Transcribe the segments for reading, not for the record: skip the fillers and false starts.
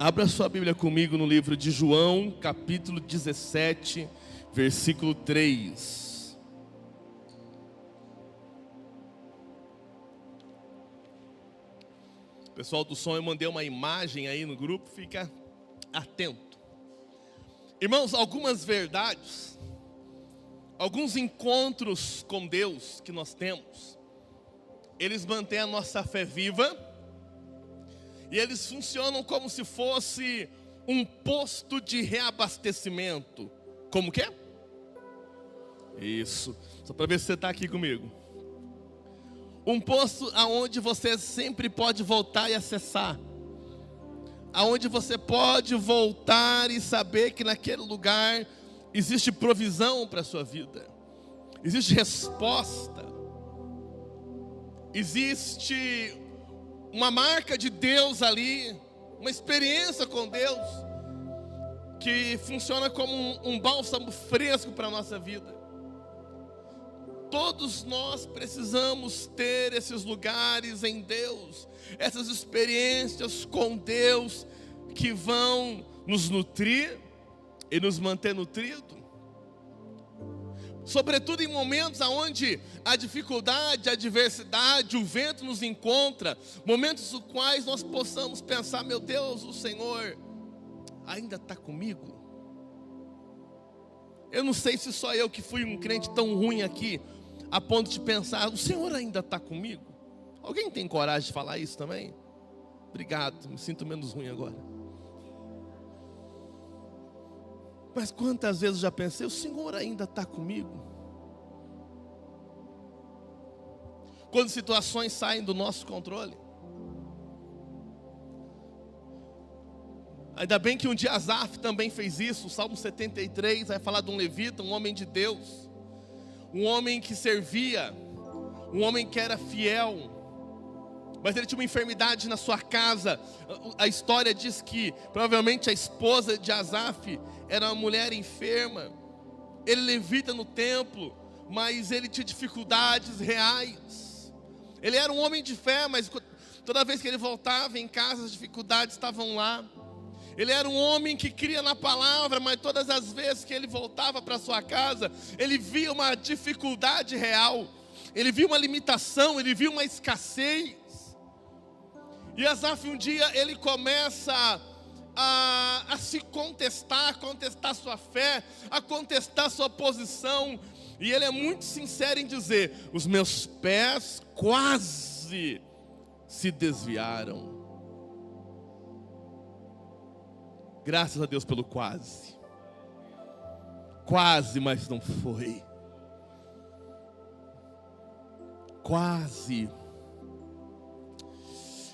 Abra sua Bíblia comigo no livro de João, capítulo 17, versículo 3. Pessoal do som, eu mandei uma imagem aí no grupo, fica atento. Irmãos, algumas verdades, alguns encontros com Deus que nós temos, eles mantêm a nossa fé viva. E eles funcionam como se fosse um posto de reabastecimento. Como que é? Isso. Só para ver se você está aqui comigo. Um posto aonde você sempre pode voltar e acessar. Aonde você pode voltar e saber que naquele lugar existe provisão para a sua vida. Existe resposta. Existe uma marca de Deus ali, uma experiência com Deus, que funciona como um bálsamo fresco para a nossa vida. Todos nós precisamos ter esses lugares em Deus, essas experiências com Deus, que vão nos nutrir e nos manter nutridos. Sobretudo em momentos onde a dificuldade, a adversidade, o vento nos encontra, momentos nos quais nós possamos pensar: meu Deus, o Senhor ainda está comigo. Eu não sei se só eu que fui um crente tão ruim aqui, a ponto de pensar: o Senhor ainda está comigo. Alguém tem coragem de falar isso também? Obrigado, me sinto menos ruim agora. Mas quantas vezes eu já pensei: o Senhor ainda está comigo? Quando situações saem do nosso controle. Ainda bem que um dia Asaf também fez isso. O Salmo 73 vai falar de um levita, um homem de Deus, um homem que servia, um homem que era fiel, mas ele tinha uma enfermidade na sua casa. A história diz que provavelmente a esposa de Asaf era uma mulher enferma. Ele levita no templo, mas ele tinha dificuldades reais. Ele era um homem de fé, mas toda vez que ele voltava em casa, as dificuldades estavam lá. Ele era um homem que cria na palavra, mas todas as vezes que ele voltava para sua casa, ele via uma dificuldade real. Ele via uma limitação, ele via uma escassez. E Asaf um dia ele começa a se contestar, a contestar sua fé, a contestar sua posição. E ele é muito sincero em dizer: os meus pés quase se desviaram. Graças a Deus pelo quase. Quase, mas não foi. Quase.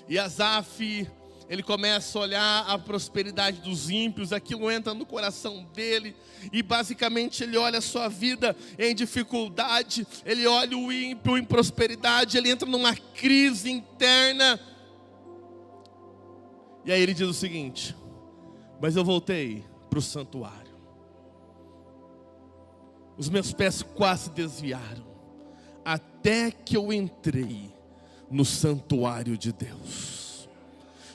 E Asaf, ele começa a olhar a prosperidade dos ímpios, aquilo entra no coração dele, e basicamente ele olha a sua vida em dificuldade, ele olha o ímpio em prosperidade, ele entra numa crise interna, e aí ele diz o seguinte: mas eu voltei para o santuário, os meus pés quase desviaram, até que eu entrei no santuário de Deus.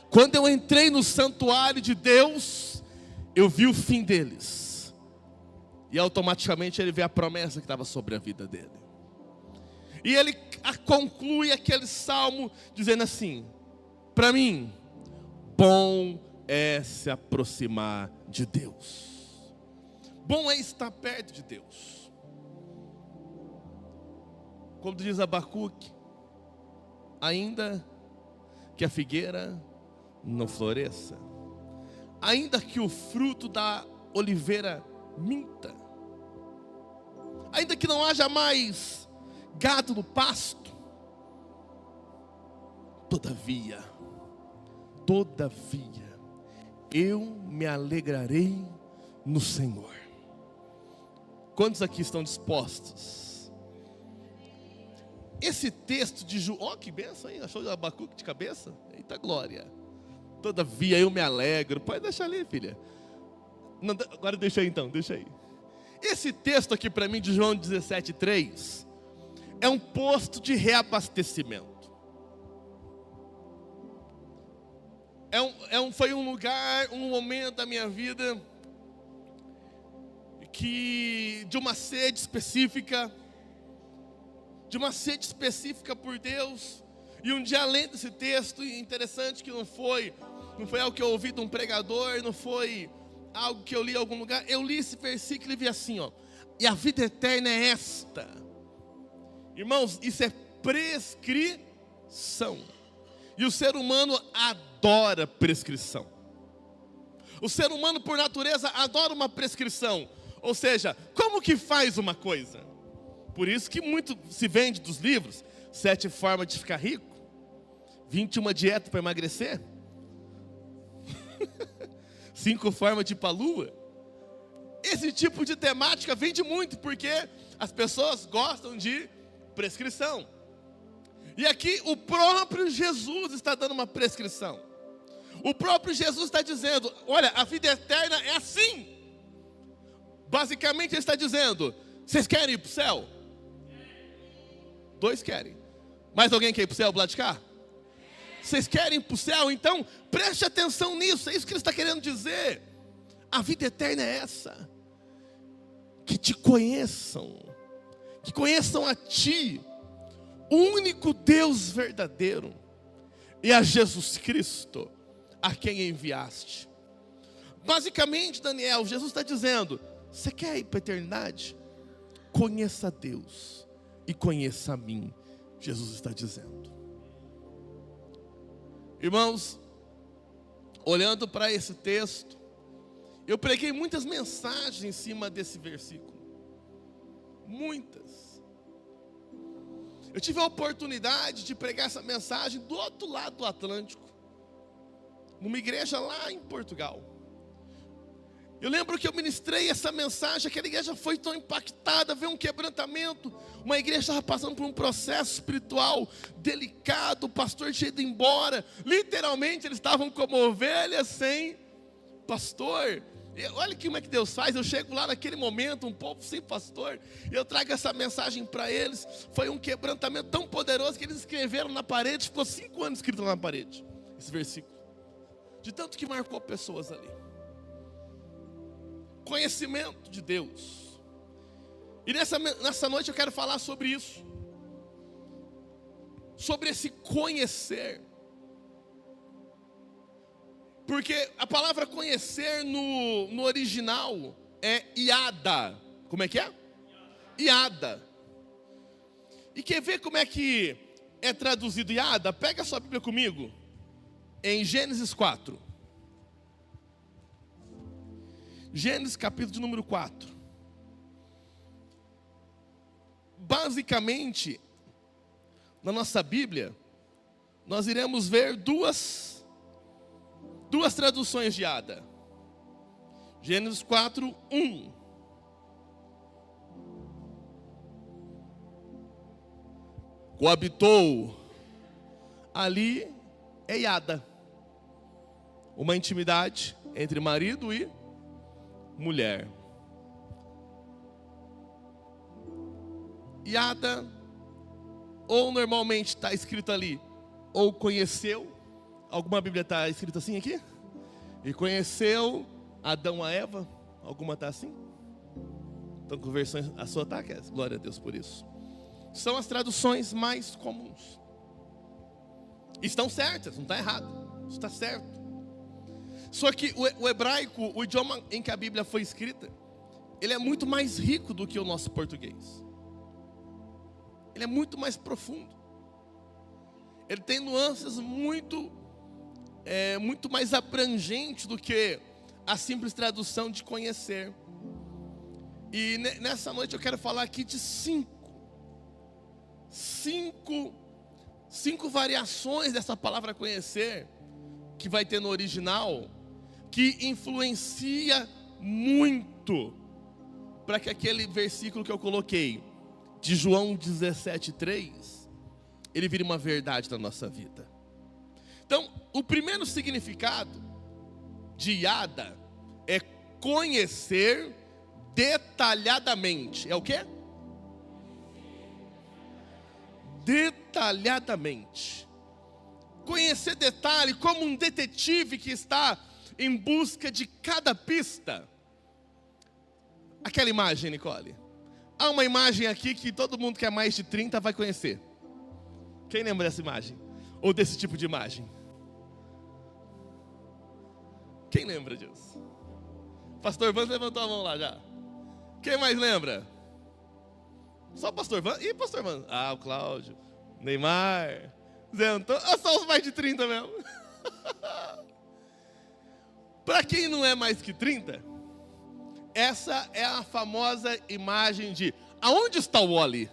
Quando eu entrei no santuário de Deus, eu vi o fim deles, e automaticamente ele vê a promessa que estava sobre a vida dele. E ele conclui aquele salmo dizendo assim: para mim, bom é se aproximar de Deus, bom é estar perto de Deus. Como diz Abacuque: ainda que a figueira não floresça, ainda que o fruto da oliveira minta, ainda que não haja mais gado no pasto, todavia, eu me alegrarei no Senhor. Quantos aqui estão dispostos? Esse texto de João, que benção, hein? Achou o Abacuque de cabeça? Eita glória. Todavia eu me alegro. Pode deixar ali, filha. Não, agora deixa aí então, deixa aí. Esse texto aqui para mim de João 17:3 é um posto de reabastecimento. Foi um lugar, um momento da minha vida de uma sede específica, por Deus. E um dia, além desse texto, interessante que não foi algo que eu ouvi de um pregador, não foi algo que eu li em algum lugar. Eu li esse versículo e vi assim, ó: e a vida eterna é esta. Irmãos, isso é prescrição. E o ser humano adora prescrição. O ser humano, por natureza, adora uma prescrição. Ou seja, como que faz uma coisa? Por isso que muito se vende dos livros: 7 formas de ficar rico, 21 dietas para emagrecer, 5 formas de ir para a lua. Esse tipo de temática vende muito, porque as pessoas gostam de prescrição. E aqui o próprio Jesus está dando uma prescrição. O próprio Jesus está dizendo: olha, a vida eterna é assim. Basicamente ele está dizendo: vocês querem ir para o céu? 2 querem. Mais alguém quer ir para o céu, do lado de cá? Vocês querem ir para o céu? Então preste atenção nisso. É isso que ele está querendo dizer. A vida eterna é essa: que te conheçam, que conheçam a ti, o único Deus verdadeiro, e a Jesus Cristo, a quem enviaste. Basicamente, Daniel, Jesus está dizendo: você quer ir para a eternidade? Conheça a Deus e conheça a mim. Jesus está dizendo. Irmãos, olhando para esse texto, eu preguei muitas mensagens em cima desse versículo. Muitas. Eu tive a oportunidade de pregar essa mensagem do outro lado do Atlântico, numa igreja lá em Portugal. Eu lembro que eu ministrei essa mensagem, aquela igreja foi tão impactada, veio um quebrantamento. Uma igreja estava passando por um processo espiritual delicado, o pastor tinha ido embora. Literalmente eles estavam como ovelhas sem pastor. Olha como é que Deus faz. Eu chego lá naquele momento, um povo sem pastor, e eu trago essa mensagem para eles. Foi um quebrantamento tão poderoso que eles escreveram na parede. Ficou 5 anos escrito lá na parede esse versículo, de tanto que marcou pessoas ali. Conhecimento de Deus. E nessa noite eu quero falar sobre isso, sobre esse conhecer. Porque a palavra conhecer no original é iada. Como é que é? Iada. E quer ver como é que é traduzido iada? Pega a sua Bíblia comigo, em Gênesis 4. Gênesis capítulo de número 4. Basicamente, na nossa Bíblia, nós iremos ver duas traduções de Ada. Gênesis 4, 1. Coabitou. Ali é Iada. Uma intimidade entre marido e mulher. Iada, ou normalmente está escrito ali, ou conheceu. Alguma Bíblia está escrito assim aqui? E conheceu Adão a Eva. Alguma está assim? Então, conversões, a sua está, glória a Deus por isso. São as traduções mais comuns. Estão certas, não está errado. Isso está certo. Só que o hebraico, o idioma em que a Bíblia foi escrita, ele é muito mais rico do que o nosso português. Ele é muito mais profundo. Ele tem nuances muito mais abrangentes do que a simples tradução de conhecer. E nessa noite eu quero falar aqui de cinco variações dessa palavra conhecer, que vai ter no original, que influencia muito para que aquele versículo que eu coloquei, de João 17:3, ele vire uma verdade na nossa vida. Então, o primeiro significado de Iada é conhecer detalhadamente. É o quê? Detalhadamente. conhecer detalhe, como um detetive que está em busca de cada pista. Aquela imagem, Nicole. Há uma imagem aqui que todo mundo que é mais de 30 vai conhecer. Quem lembra dessa imagem? Ou desse tipo de imagem? Quem lembra disso? Pastor Vans levantou a mão lá já. Quem mais lembra? Só o Pastor Vans? E Pastor Vans? O Cláudio, Neymar, Zé Antônio. Só os mais de 30 mesmo. Para quem não é mais que 30, essa é a famosa imagem de aonde está o Wally?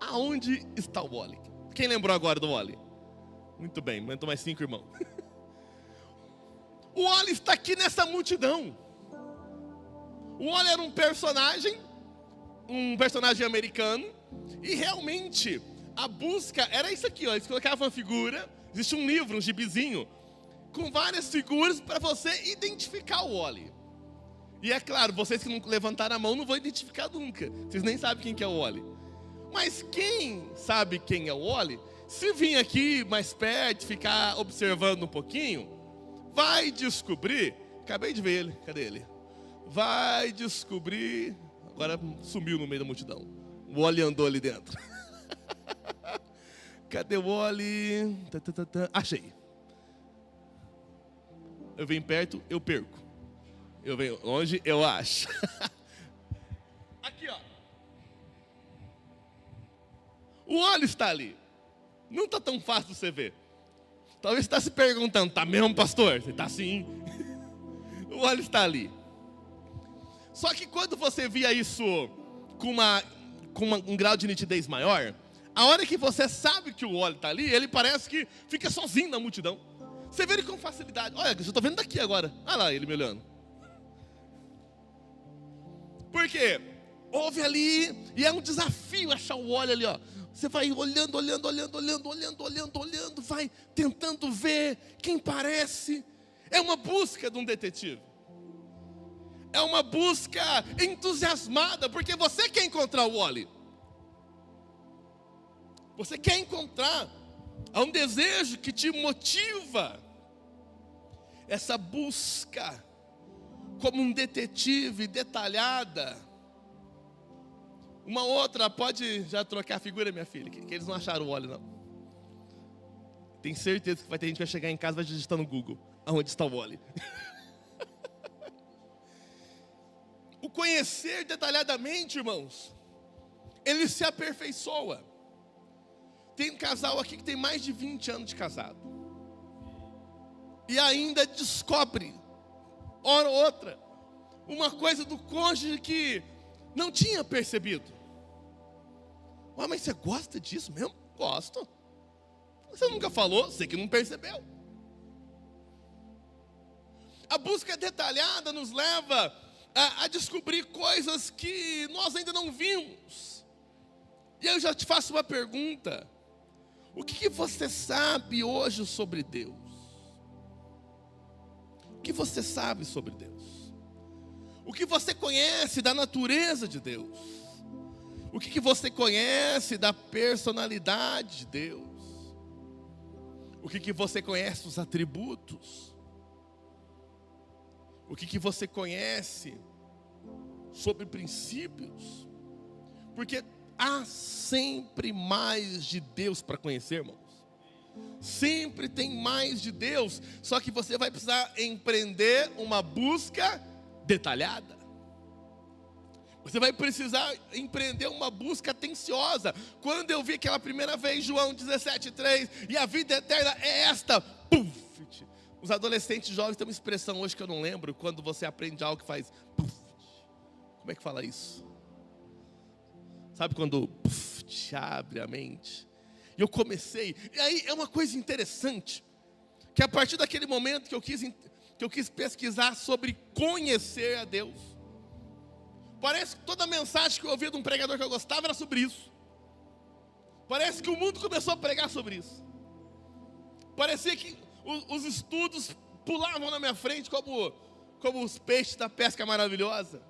Aonde está o Wally? Quem lembrou agora do Wally? Muito bem, aumentou mais 5 irmãos. O Wally está aqui nessa multidão. O Wally era um personagem americano, e realmente a busca era isso aqui, ó. Eles colocavam uma figura, existe um livro, um gibizinho, com várias figuras para você identificar o Wally. E é claro, vocês que não levantaram a mão não vão identificar nunca. Vocês nem sabem quem que é o Wally. Mas quem sabe quem é o Wally, se vir aqui mais perto, ficar observando um pouquinho, vai descobrir. Acabei de ver ele, cadê ele? Vai descobrir. Agora sumiu no meio da multidão. O Wally andou ali dentro. Cadê o Wally? Achei. Eu venho perto, eu perco. Eu venho longe, eu acho. Aqui, ó. O Wally está ali. Não está tão fácil você ver. Talvez você está se perguntando, tá mesmo, pastor? Você está sim. O Wally está ali. Só que quando você via isso com um grau de nitidez maior, a hora que você sabe que o Wally está ali, ele parece que fica sozinho na multidão. Você vê ele com facilidade. Olha, eu estou vendo daqui agora. Olha lá ele me olhando. Por quê? Houve ali, e é um desafio achar o Wally ali, ó. Você vai olhando, vai tentando ver quem parece. É uma busca de um detetive. É uma busca entusiasmada, porque você quer encontrar o Wally. Você quer encontrar. Há um desejo que te motiva. Essa busca, como um detetive detalhada. Uma outra, pode já trocar a figura, minha filha, que eles não acharam o Wally, não. Tenho certeza que vai ter gente que vai chegar em casa e vai digitar no Google, aonde está o Wally. O conhecer detalhadamente, irmãos, ele se aperfeiçoa. Tem um casal aqui que tem mais de 20 anos de casado. E ainda descobre, hora ou outra, uma coisa do cônjuge que não tinha percebido. Mas você gosta disso mesmo? Gosto. Você nunca falou, você que não percebeu. A busca detalhada nos leva a descobrir coisas que nós ainda não vimos. E eu já te faço uma pergunta. O que você sabe hoje sobre Deus? O que você sabe sobre Deus? O que você conhece da natureza de Deus? O que você conhece da personalidade de Deus? O que você conhece dos atributos? O que você conhece sobre princípios? Porque há sempre mais de Deus para conhecer, irmãos. Sempre tem mais de Deus. Só que você vai precisar empreender uma busca detalhada. Você vai precisar empreender uma busca atenciosa. Quando eu vi aquela primeira vez, João 17:3, e a vida eterna é esta. Puf. Os adolescentes jovens têm uma expressão hoje que eu não lembro, quando você aprende algo que faz puf. Como é que fala isso? Sabe quando puf, te abre a mente? E eu comecei, e aí é uma coisa interessante, que a partir daquele momento que eu quis pesquisar sobre conhecer a Deus, parece que toda a mensagem que eu ouvia de um pregador que eu gostava era sobre isso. Parece que o mundo começou a pregar sobre isso. Parecia que os estudos pulavam na minha frente como os peixes da pesca maravilhosa.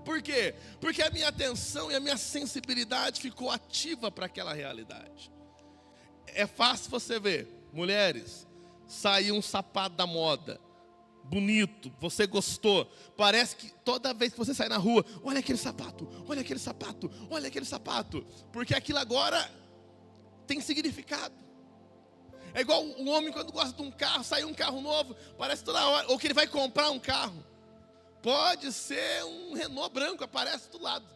Por quê? Porque a minha atenção e a minha sensibilidade ficou ativa para aquela realidade. é fácil você ver, mulheres, sair um sapato da moda, bonito, você gostou, parece que toda vez que você sai na rua, olha aquele sapato, olha aquele sapato, olha aquele sapato, porque aquilo agora tem significado. É igual um homem quando gosta de um carro, sai um carro novo, parece toda hora, ou que ele vai comprar um carro, pode ser um Renault branco, aparece do lado,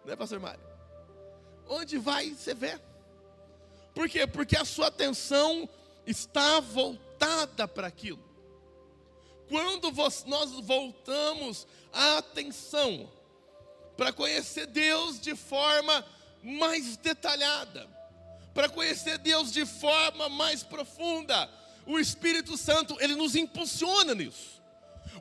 né, pastor Mário? Onde vai, você vê. Por quê? Porque a sua atenção está voltada para aquilo. Quando nós voltamos a atenção para conhecer Deus de forma mais detalhada, para conhecer Deus de forma mais profunda, o Espírito Santo, ele nos impulsiona nisso.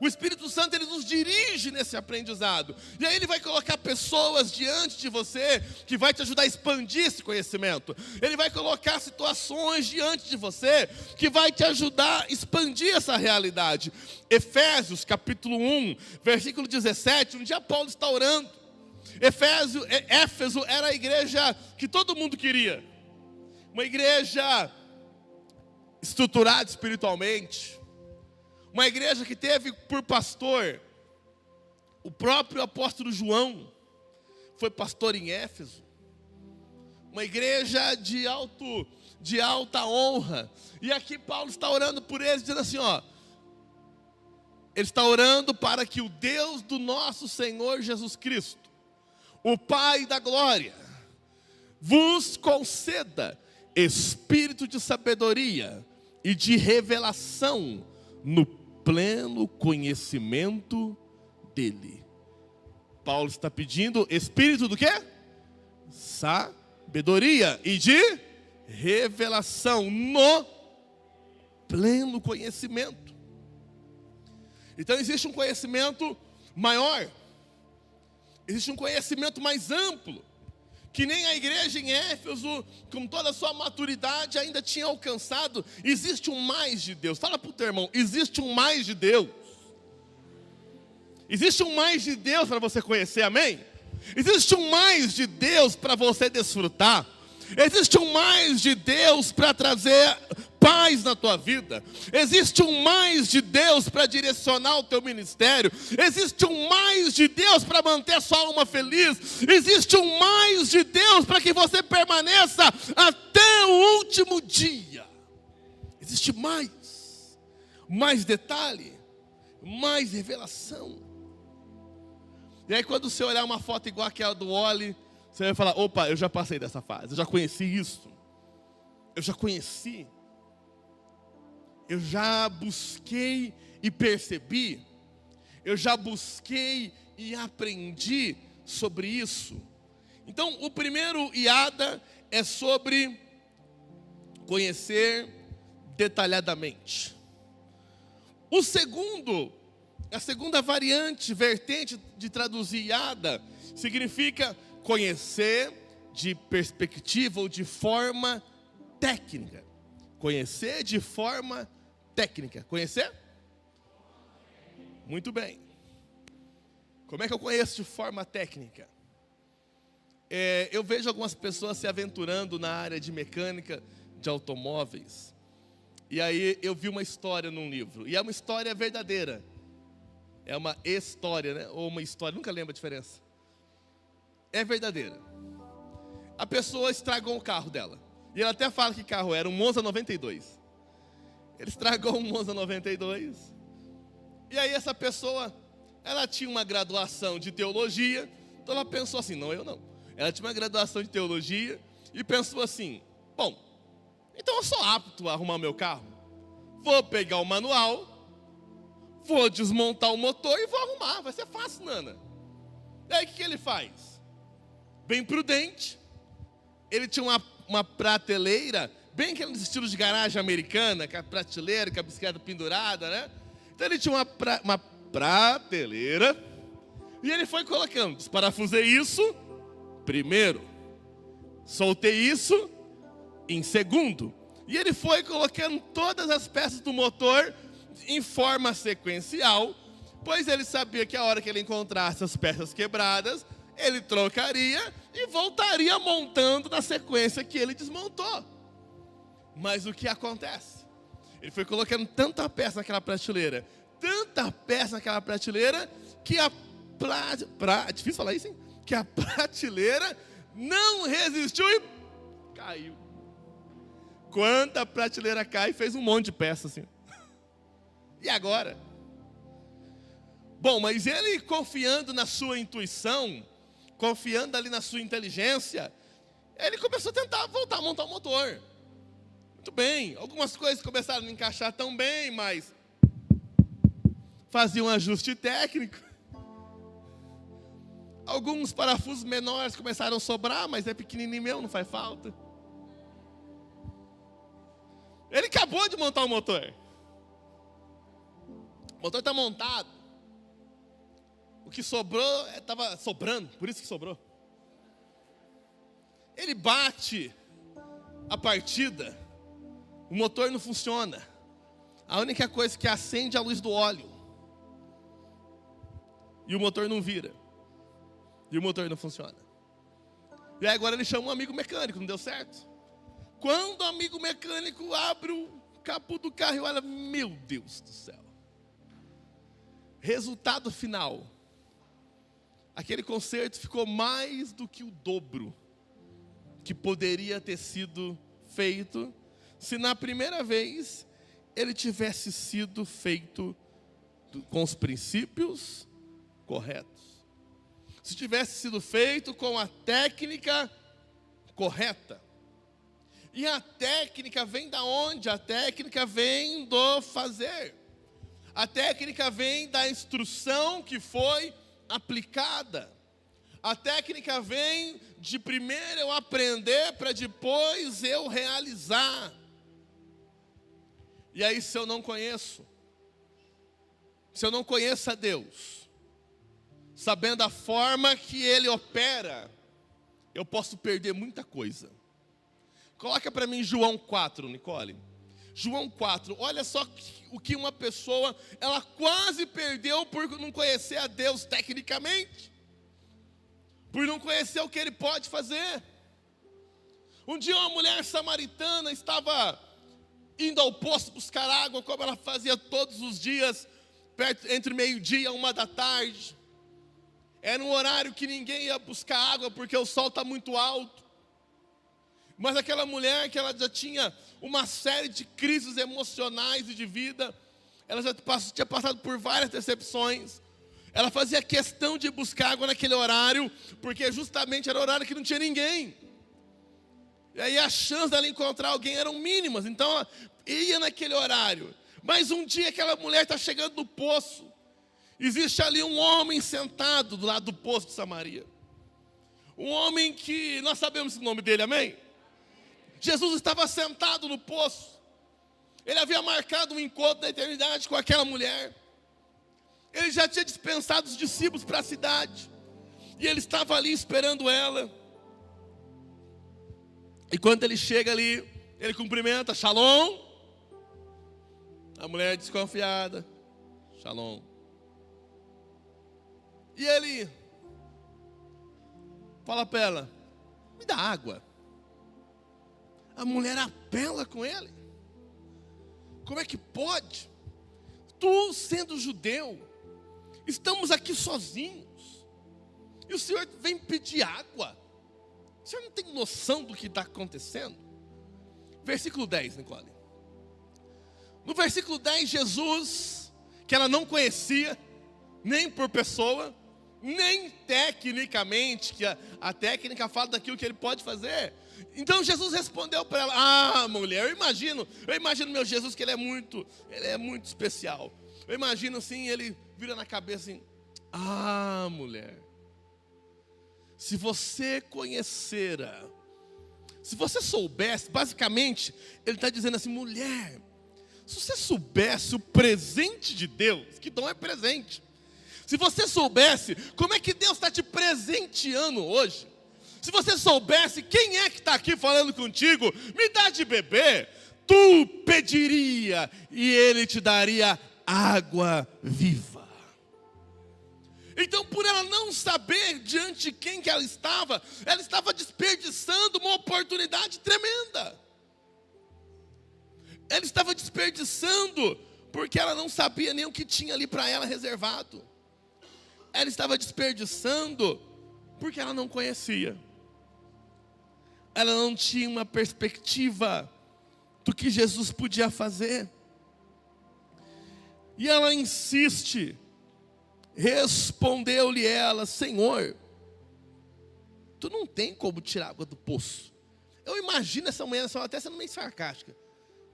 O Espírito Santo, ele nos dirige nesse aprendizado. E aí ele vai colocar pessoas diante de você que vai te ajudar a expandir esse conhecimento. Ele vai colocar situações diante de você que vai te ajudar a expandir essa realidade. Efésios capítulo 1, versículo 17, um dia Paulo está orando. Éfeso era a igreja que todo mundo queria. Uma igreja estruturada espiritualmente. Uma igreja que teve por pastor o próprio apóstolo João, foi pastor em Éfeso. Uma igreja de alta honra. E aqui Paulo está orando por eles, dizendo assim, ele está orando para que o Deus do nosso Senhor Jesus Cristo, o Pai da glória, vos conceda espírito de sabedoria e de revelação no pleno conhecimento dele. Paulo está pedindo espírito do quê? Sabedoria e de revelação no pleno conhecimento. Então existe um conhecimento maior, existe um conhecimento mais amplo, que nem a igreja em Éfeso, com toda a sua maturidade, ainda tinha alcançado. Existe um mais de Deus. Fala para o teu irmão, existe um mais de Deus. Existe um mais de Deus para você conhecer, amém? Existe um mais de Deus para você desfrutar. Existe um mais de Deus para trazer paz na tua vida. Existe um mais de Deus para direcionar o teu ministério. Existe um mais de Deus para manter a sua alma feliz. Existe um mais de Deus para que você permaneça até o último dia. Existe mais detalhe, mais revelação. E aí quando você olhar uma foto igual aquela do Oli, você vai falar, opa, eu já passei dessa fase, eu já conheci isso. Eu já conheci. Eu já busquei e percebi. Eu já busquei e aprendi sobre isso. Então, o primeiro iada é sobre conhecer detalhadamente. O segundo, a segunda vertente de traduzir iada, significa conhecer de perspectiva ou de forma técnica. Conhecer de forma técnica. Conhecer? Muito bem. Como é que eu conheço de forma técnica? Eu vejo algumas pessoas se aventurando na área de mecânica de automóveis. E aí eu vi uma história num livro. E é uma história verdadeira. É uma história, né? Ou uma história, nunca lembro a diferença. É verdadeira. A pessoa estragou o carro dela. E ela até fala que carro era um Monza 92. Ele estragou um Monza 92. E aí essa pessoa, ela tinha uma graduação de teologia. Então ela pensou assim, não, eu não. Ela tinha uma graduação de teologia e pensou assim, bom, então eu sou apto a arrumar meu carro. Vou pegar o manual, vou desmontar o motor e vou arrumar. Vai ser fácil, Nana. E aí o que ele faz? Bem prudente. Ele tinha uma prateleira, bem aquele estilo de garagem americana, com a prateleira, com a bicicleta pendurada, né? Então ele tinha uma prateleira, e ele foi colocando, desparafusei isso, primeiro, soltei isso, em segundo, e ele foi colocando todas as peças do motor em forma sequencial, pois ele sabia que a hora que ele encontrasse as peças quebradas, ele trocaria e voltaria montando na sequência que ele desmontou. Mas o que acontece? Ele foi colocando tanta peça naquela prateleira, que é difícil falar isso, hein? Que a prateleira não resistiu e caiu. Quando a prateleira cai, fez um monte de peça assim. E agora? Bom, mas ele confiando na sua intuição, confiando ali na sua inteligência, ele começou a tentar voltar a montar o motor. Muito bem, algumas coisas começaram a encaixar tão bem, mas fazia um ajuste técnico. Alguns parafusos menores começaram a sobrar, mas é pequenininho mesmo, não faz falta. Ele acabou de montar o motor. O motor está montado. O que sobrou estava sobrando, por isso que sobrou. Ele bate a partida, o motor não funciona. A única coisa que acende é a luz do óleo. E o motor não vira. E o motor não funciona. E aí agora ele chama um amigo mecânico, não deu certo? Quando o amigo mecânico abre o capô do carro e olha, meu Deus do céu. Resultado final. Aquele conserto ficou mais do que o dobro que poderia ter sido feito se na primeira vez ele tivesse sido feito com os princípios corretos. Se tivesse sido feito com a técnica correta. E a técnica vem da onde? A técnica vem do fazer. A técnica vem da instrução que foi aplicada. A técnica vem de primeiro eu aprender para depois eu realizar. E aí se eu não conheço a Deus, sabendo a forma que Ele opera, eu posso perder muita coisa. Coloca para mim João 4, Nicole. João 4, olha só o que uma pessoa, ela quase perdeu por não conhecer a Deus tecnicamente. Por não conhecer o que Ele pode fazer. Um dia uma mulher samaritana estava indo ao poço buscar água, como ela fazia todos os dias, entre meio-dia e 1h da tarde. Era um horário que ninguém ia buscar água, porque o sol está muito alto. Mas aquela mulher que ela já tinha uma série de crises emocionais e de vida, ela já tinha passado por várias decepções. Ela fazia questão de buscar água naquele horário, porque justamente era o horário que não tinha ninguém. E aí as chances dela encontrar alguém eram mínimas, então ela ia naquele horário. Mas um dia aquela mulher está chegando no poço, existe ali um homem sentado do lado do poço de Samaria. Um homem que nós sabemos o nome dele, amém? Jesus estava sentado no poço. Ele havia marcado um encontro na eternidade com aquela mulher. Ele já tinha dispensado os discípulos para a cidade. E ele estava ali esperando ela. E quando ele chega ali, ele cumprimenta, Shalom. A mulher desconfiada, Shalom. E ele fala para ela, me dá água. A mulher apela com ele. Como é que pode? Tu sendo judeu, estamos aqui sozinhos, e o Senhor vem pedir água. O Senhor não tem noção do que está acontecendo? Versículo 10, Nicole. No versículo 10, Jesus, que ela não conhecia, nem por pessoa, nem tecnicamente, que a técnica fala daquilo que ele pode fazer. Então Jesus respondeu para ela, mulher, eu imagino meu Jesus que ele é muito especial. Eu imagino assim, ele vira na cabeça assim, mulher, se você conhecera, se você soubesse, basicamente, ele está dizendo assim, mulher, se você soubesse o presente de Deus, que não é presente, se você soubesse como é que Deus está te presenteando hoje, se você soubesse quem é que está aqui falando contigo, me dá de beber, tu pediria e ele te daria água viva. Então, por ela não saber diante de quem que ela estava desperdiçando uma oportunidade tremenda. Ela estava desperdiçando, porque ela não sabia nem o que tinha ali para ela reservado. Ela estava desperdiçando, porque ela não conhecia. Ela não tinha uma perspectiva do que Jesus podia fazer. E ela insiste. Respondeu-lhe ela: Senhor, tu não tem como tirar água do poço. Eu imagino essa mulher até sendo meio sarcástica.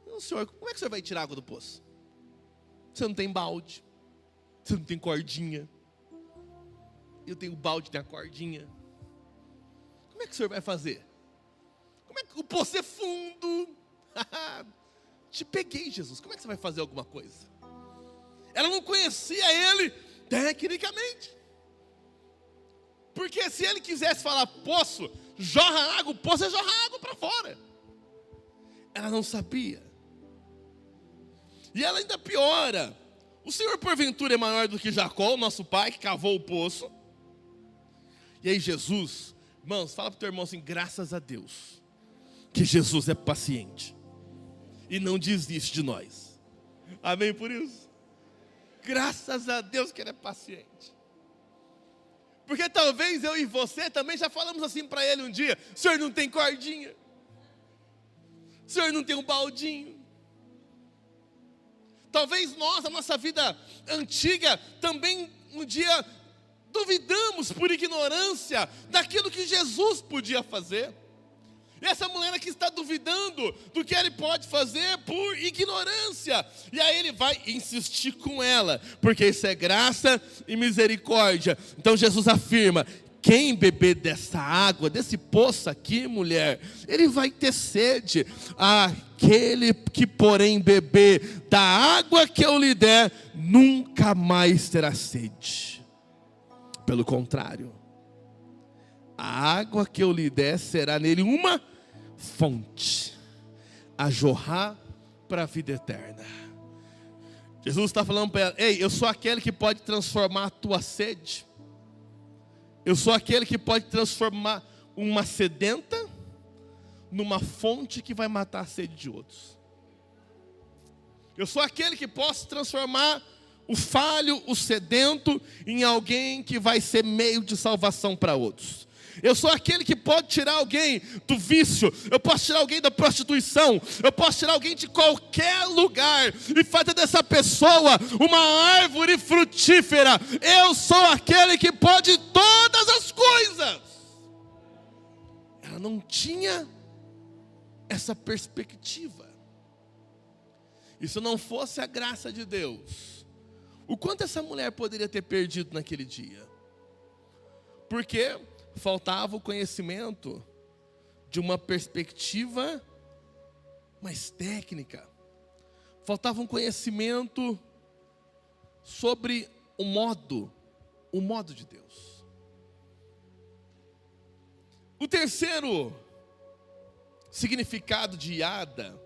Não, Senhor, como é que o Senhor vai tirar água do poço? Você não tem balde, você não tem cordinha. Eu tenho balde, tenho a cordinha. Como é que o Senhor vai fazer? Como é que o poço é fundo? Te peguei, Jesus. Como é que você vai fazer alguma coisa? Ela não conhecia ele tecnicamente. Porque se ele quisesse falar poço, jorra água, o poço é jorrar água para fora. Ela não sabia. E ela ainda piora. O Senhor porventura é maior do que Jacó, o nosso pai, que cavou o poço? E aí Jesus, irmãos, fala para o teu irmão assim: graças a Deus que Jesus é paciente e não desiste de nós. Amém por isso? Graças a Deus que ele é paciente. Porque talvez eu e você também já falamos assim para ele um dia: o Senhor não tem cordinha, o Senhor não tem um baldinho. Talvez nós, a nossa vida antiga, também um dia duvidamos por ignorância daquilo que Jesus podia fazer. E essa mulher aqui está duvidando do que ele pode fazer por ignorância. E aí ele vai insistir com ela, porque isso é graça e misericórdia. Então Jesus afirma: quem beber dessa água, desse poço aqui, mulher, ele vai ter sede. Aquele que, porém, beber da água que eu lhe der, nunca mais terá sede. Pelo contrário, a água que eu lhe der será nele uma fonte a jorrar para a vida eterna. Jesus está falando para ela: ei, eu sou aquele que pode transformar a tua sede. Eu sou aquele que pode transformar uma sedenta numa fonte que vai matar a sede de outros. Eu sou aquele que posso transformar o falho, o sedento, em alguém que vai ser meio de salvação para outros. Eu sou aquele que pode tirar alguém do vício, eu posso tirar alguém da prostituição, eu posso tirar alguém de qualquer lugar e fazer dessa pessoa uma árvore frutífera. Eu sou aquele que pode todas as coisas. Ela não tinha essa perspectiva. E se não fosse a graça de Deus, o quanto essa mulher poderia ter perdido naquele dia? Porque faltava o conhecimento de uma perspectiva mais técnica. Faltava um conhecimento sobre o modo de Deus. O terceiro significado de Yada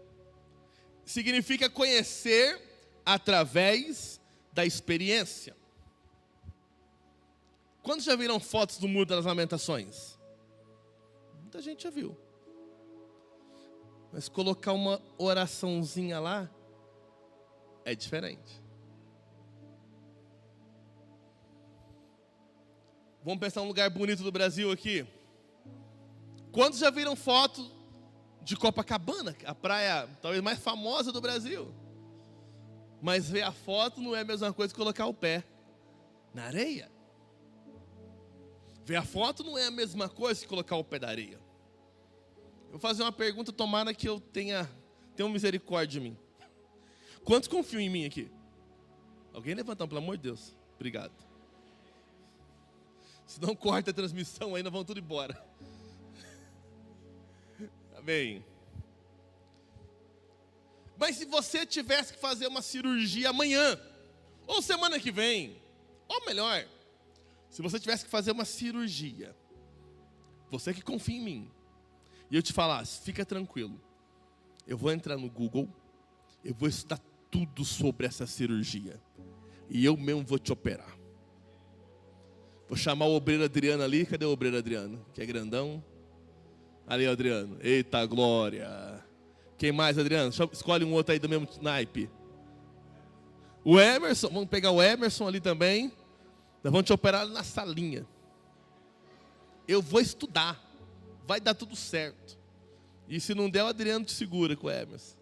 significa conhecer através da experiência. Quantos já viram fotos do Muro das Lamentações? Muita gente já viu. Mas colocar uma oraçãozinha lá é diferente. Vamos pensar um lugar bonito do Brasil aqui. Quantos já viram foto de Copacabana, a praia talvez mais famosa do Brasil? Mas ver a foto não é a mesma coisa que colocar o pé na areia. Ver a foto não é a mesma coisa que colocar o pé da areia. Eu vou fazer uma pergunta, tomara que eu tenha misericórdia de mim. Quantos confiam em mim aqui? Alguém levanta, pelo amor de Deus. Obrigado. Se não corta a transmissão aí, nós vamos tudo embora. Amém. Mas se você tivesse que fazer uma cirurgia amanhã, ou semana que vem, ou melhor, se você tivesse que fazer uma cirurgia, você que confia em mim, e eu te falasse: fica tranquilo, eu vou entrar no Google, eu vou estudar tudo sobre essa cirurgia, e eu mesmo vou te operar. Vou chamar o obreiro Adriano ali. Cadê o obreiro Adriano? Que é grandão. Ali, Adriano. Eita glória. Quem mais, Adriano? Escolhe um outro aí do mesmo naipe. O Emerson, vamos pegar o Emerson ali também. Nós vamos te operar na salinha. Eu vou estudar. Vai dar tudo certo. E se não der, o Adriano te segura com o Emerson.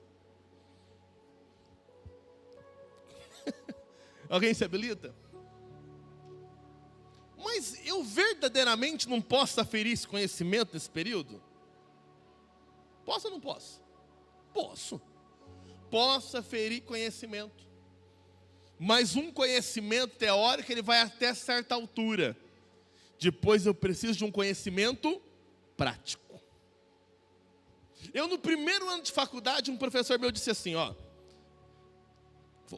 Alguém se habilita? Mas eu verdadeiramente não posso aferir esse conhecimento nesse período? Posso ou não posso? Posso. Posso aferir conhecimento. Mas um conhecimento teórico, ele vai até certa altura. Depois eu preciso de um conhecimento prático. Eu, no primeiro ano de faculdade, um professor meu disse assim, ó.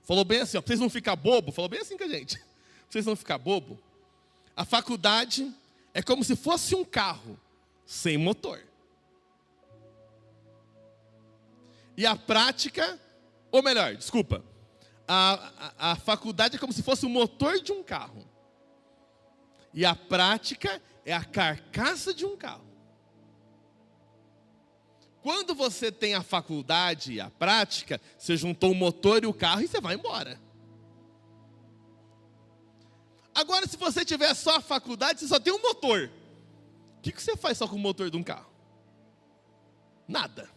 Falou bem assim, ó, pra vocês não ficar bobo. Falou bem assim com a gente. Pra vocês não ficar bobo. A faculdade é como se fosse um carro sem motor. E a prática, ou melhor, desculpa. A faculdade é como se fosse o motor de um carro. E a prática é a carcaça de um carro. Quando você tem a faculdade e a prática, você juntou o motor e o carro e você vai embora. Agora, se você tiver só a faculdade, você só tem um motor. O que você faz só com o motor de um carro? Nada.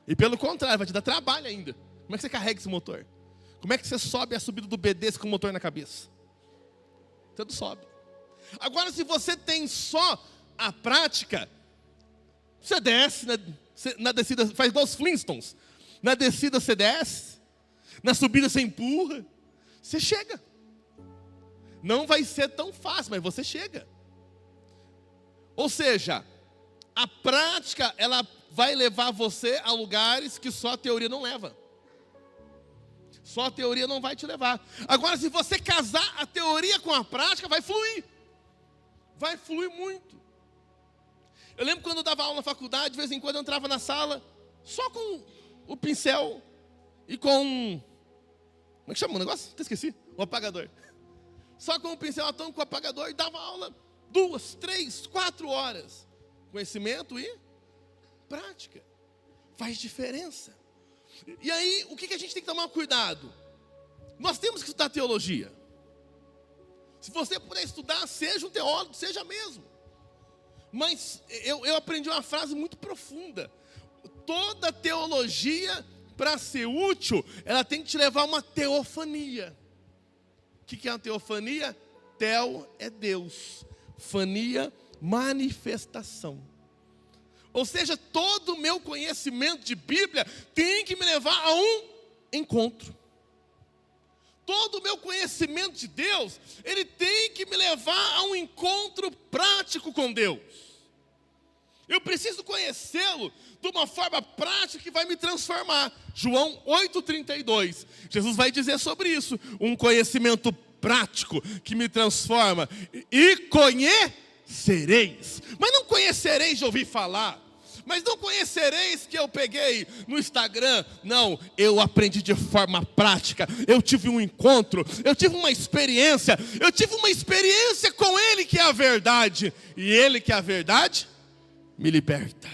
E pelo contrário, vai te dar trabalho ainda. Como é que você carrega esse motor? Como é que você sobe a subida do BD com o motor na cabeça? Você não sobe. Agora, se você tem só a prática, você desce na descida, faz igual os Flintstones. Na descida você desce, na subida você empurra, você chega. Não vai ser tão fácil, mas você chega. Ou seja, a prática, ela vai levar você a lugares que só a teoria não leva. Só a teoria não vai te levar. Agora, se você casar a teoria com a prática, vai fluir. Vai fluir muito. Eu lembro quando eu dava aula na faculdade, de vez em quando eu entrava na sala, só com o pincel e com... Como é que chama o negócio? Até esqueci. O apagador. Só com o pincel atômico, com o apagador, e dava aula 2, 3, 4 horas. Conhecimento e prática. Faz diferença. E aí, o que a gente tem que tomar cuidado? Nós temos que estudar teologia. Se você puder estudar, seja um teólogo, seja mesmo. Mas eu aprendi uma frase muito profunda. Toda teologia, para ser útil, ela tem que te levar a uma teofania. O que é uma teofania? Teo é Deus. Fania, manifestação. Ou seja, todo o meu conhecimento de Bíblia tem que me levar a um encontro. Todo o meu conhecimento de Deus, ele tem que me levar a um encontro prático com Deus. Eu preciso conhecê-lo de uma forma prática que vai me transformar. João 8,32. Jesus vai dizer sobre isso. Um conhecimento prático que me transforma. E conhecereis. Mas não conhecereis de ouvir falar. Mas não conhecereis que eu peguei no Instagram. Não, eu aprendi de forma prática. Eu tive um encontro, eu tive uma experiência. Eu tive uma experiência com Ele que é a verdade. E Ele que é a verdade me liberta.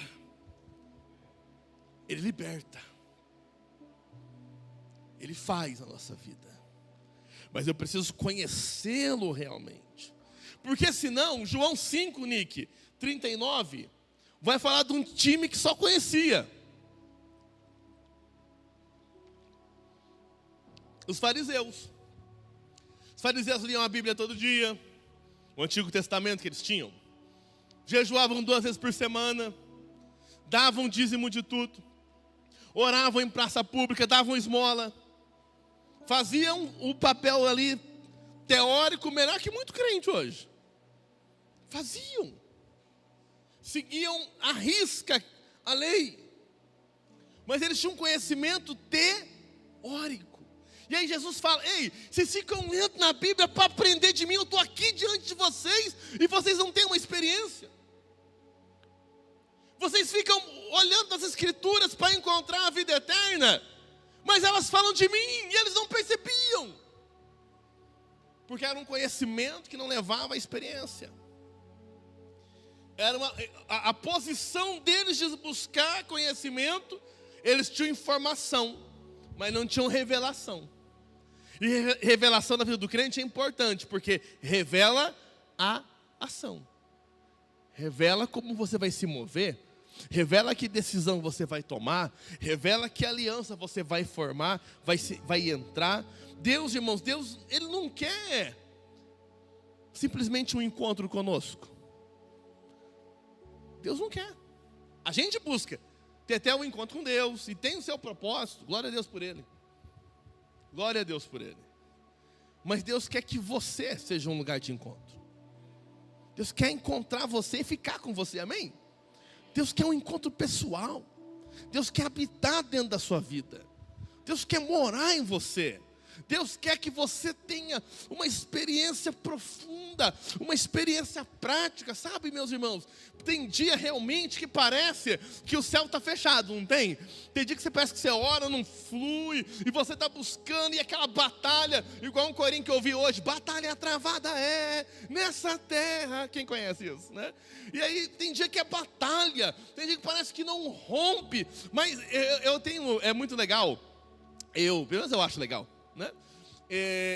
Ele liberta. Ele faz a nossa vida. Mas eu preciso conhecê-lo realmente. Porque senão, João 5, Nick, 39... vai falar de um time que só conhecia. Os fariseus. Os fariseus liam a Bíblia todo dia. O Antigo Testamento que eles tinham. Jejuavam 2 vezes por semana. Davam dízimo de tudo. Oravam em praça pública, davam esmola. Faziam o papel ali teórico melhor que muito crente hoje. Faziam. Seguiam à risca a lei. Mas eles tinham um conhecimento teórico. E aí Jesus fala: ei, vocês ficam lendo na Bíblia para aprender de mim. Eu estou aqui diante de vocês e vocês não têm uma experiência. Vocês ficam olhando nas Escrituras para encontrar a vida eterna, mas elas falam de mim e eles não percebiam. Porque era um conhecimento que não levava à experiência. Era a posição deles de buscar conhecimento Eles tinham informação, mas não tinham revelação. E revelação na vida do crente é importante, porque revela a ação. Revela como você vai se mover, revela que decisão você vai tomar, revela que aliança você vai formar, vai entrar. Deus, irmãos, Deus, Ele não quer simplesmente um encontro conosco. Deus não quer. A gente busca ter até um encontro com Deus, e tem o seu propósito, glória a Deus por Ele. Glória a Deus por Ele. Mas Deus quer que você seja um lugar de encontro. Deus quer encontrar você e ficar com você, amém? Deus quer um encontro pessoal. Deus quer habitar dentro da sua vida. Deus quer morar em você. Deus quer que você tenha uma experiência profunda, uma experiência prática, sabe, meus irmãos? Tem dia realmente que parece que o céu está fechado, não tem? Tem dia que você parece que você ora, não flui, e você está buscando, e aquela batalha, igual um corinho que eu ouvi hoje, batalha travada é nessa terra, quem conhece isso, né? E aí tem dia que é batalha, tem dia que parece que não rompe, mas eu tenho, é muito legal, pelo menos eu acho legal, né?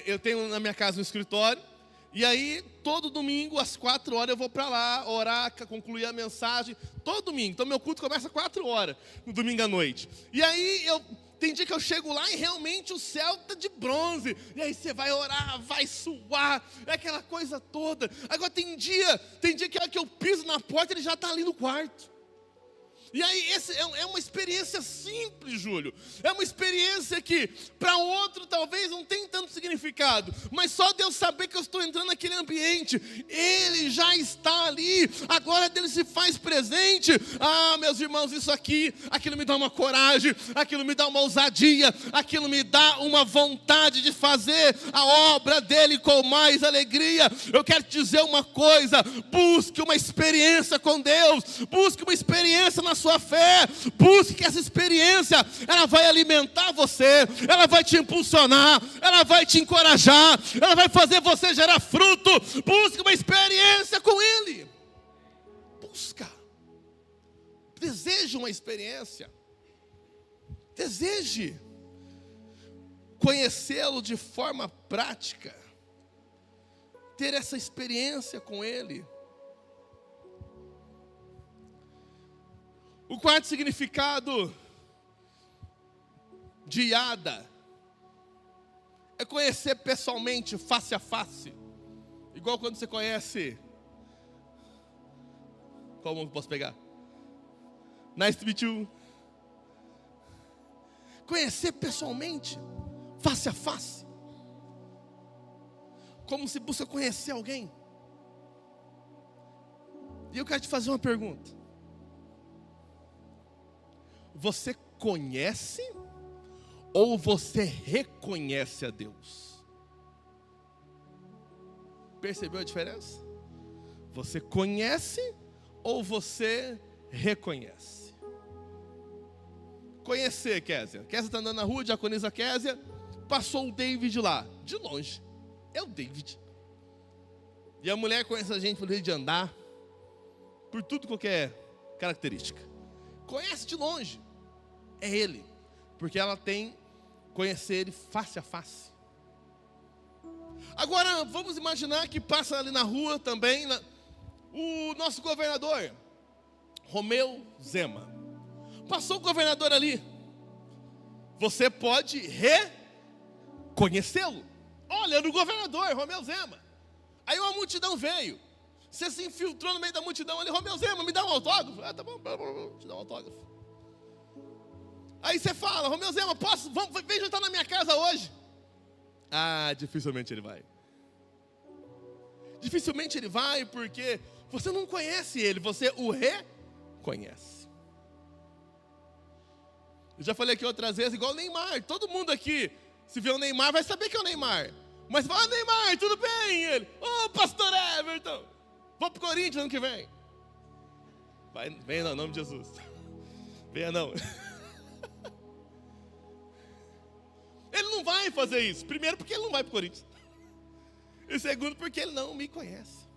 Eu tenho na minha casa um escritório, e aí todo domingo às 4 horas eu vou para lá orar, concluir a mensagem, todo domingo. Então meu culto começa às 4 horas no domingo à noite. E aí tem dia que eu chego lá e realmente o céu está de bronze, e aí você vai orar, vai suar, é aquela coisa toda. Agora tem dia que a hora que eu piso na porta ele já está ali no quarto. E aí, é uma experiência simples, Júlio. É uma experiência que, para outro, talvez não tenha tanto significado. Mas só Deus saber que eu estou entrando naquele ambiente. Ele já está ali. A glória dele se faz presente. Ah, meus irmãos, aquilo me dá uma coragem. Aquilo me dá uma ousadia. Aquilo me dá uma vontade de fazer a obra dele com mais alegria. Eu quero te dizer uma coisa. Busque uma experiência com Deus. Busque uma experiência na sua fé, busque que essa experiência, ela vai alimentar você, ela vai te impulsionar, ela vai te encorajar, ela vai fazer você gerar fruto. Busque uma experiência com Ele, busca, deseje uma experiência, deseje conhecê-lo de forma prática, ter essa experiência com Ele. O quarto significado de Yada é conhecer pessoalmente, face a face. Igual quando você conhece. Qual mão que posso pegar? Nice to meet you. Conhecer pessoalmente, face a face. Como se busca conhecer alguém. E eu quero te fazer uma pergunta. Você conhece ou você reconhece a Deus? Percebeu a diferença? Você conhece ou você reconhece? Conhecer, Kézia. Kézia está andando na rua, diaconisa Kézia, passou o David lá, de longe. É o David. E a mulher conhece a gente pelo jeito de andar, por tudo qualquer característica. Conhece de longe. É Ele, porque ela tem conhecer Ele face a face. Agora, vamos imaginar que passa ali na rua também o nosso governador, Romeu Zema. Passou o governador ali. Você pode reconhecê-lo. Olha, no governador, Romeu Zema. Aí uma multidão veio. Você se infiltrou no meio da multidão ali, Romeu Zema, me dá um autógrafo. Ah, tá bom, te dá um autógrafo. Aí você fala, Romeu Zema, vem jantar na minha casa hoje. Ah, dificilmente ele vai. Dificilmente ele vai porque você não conhece ele, você o reconhece. Eu já falei aqui outras vezes, igual o Neymar. Todo mundo aqui, se vê o Neymar, vai saber que é o Neymar. Mas fala, Neymar, tudo bem? E ele, pastor Everton, vou pro Corinthians ano que vem. Venha no nome de Jesus. Venha não. Ele não vai fazer isso. Primeiro, porque ele não vai para o Corinthians. E segundo, porque ele não me conhece.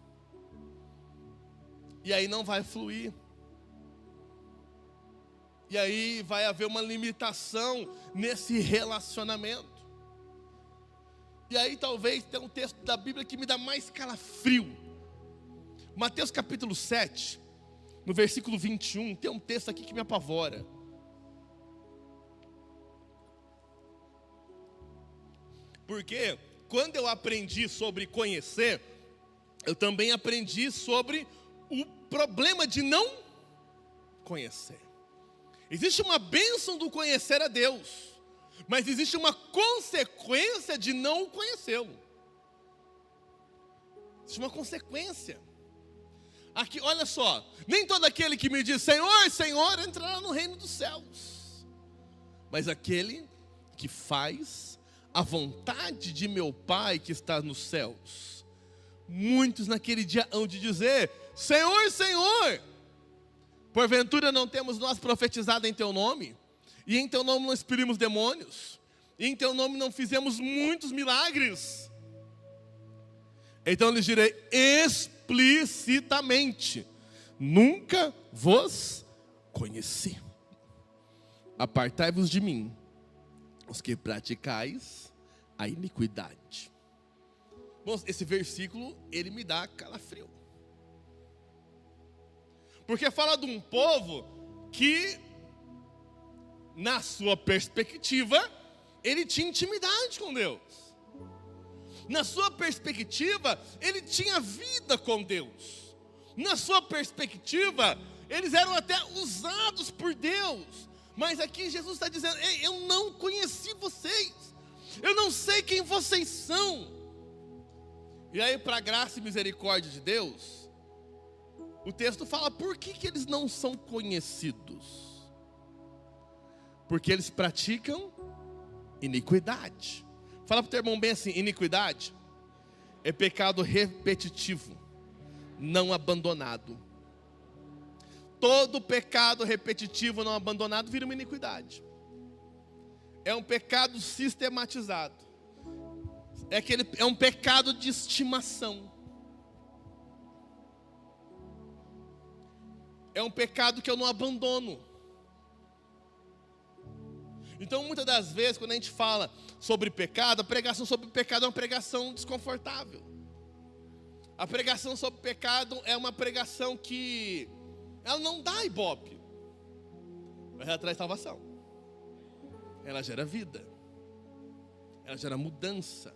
E aí não vai fluir. E aí vai haver uma limitação nesse relacionamento. E aí talvez tenha um texto da Bíblia que me dá mais calafrio. Mateus capítulo 7, no versículo 21, tem um texto aqui que me apavora. Porque quando eu aprendi sobre conhecer, eu também aprendi sobre o problema de não conhecer. Existe uma bênção do conhecer a Deus, mas existe uma consequência de não conhecê-lo. Existe uma consequência. Aqui, olha só, nem todo aquele que me diz Senhor, Senhor, entrará no reino dos céus, mas aquele que faz a vontade de meu Pai que está nos céus. Muitos naquele dia hão de dizer, Senhor, Senhor, porventura não temos nós profetizado em teu nome? E em teu nome não expelimos demônios? E em teu nome não fizemos muitos milagres? Então lhes direi explicitamente, nunca vos conheci. Apartai-vos de mim, os que praticais a iniquidade. Bom, esse versículo, ele me dá calafrio. Porque fala de um povo que, na sua perspectiva, ele tinha intimidade com Deus. Na sua perspectiva, ele tinha vida com Deus. Na sua perspectiva, eles eram até usados por Deus. Mas aqui Jesus está dizendo, ei, eu não conheci vocês. Eu não sei quem vocês são. E aí, para a graça e misericórdia de Deus, o texto fala por que eles não são conhecidos. Porque eles praticam iniquidade. Fala para o teu irmão bem assim, iniquidade é pecado repetitivo, não abandonado. Todo pecado repetitivo não abandonado vira uma iniquidade. É um pecado sistematizado. É um pecado de estimação. É um pecado que eu não abandono. Então, muitas das vezes, quando a gente fala sobre pecado, a pregação sobre pecado é uma pregação desconfortável. A pregação sobre pecado é uma pregação que ela não dá ibope, mas ela traz salvação. Ela gera vida. Ela gera mudança.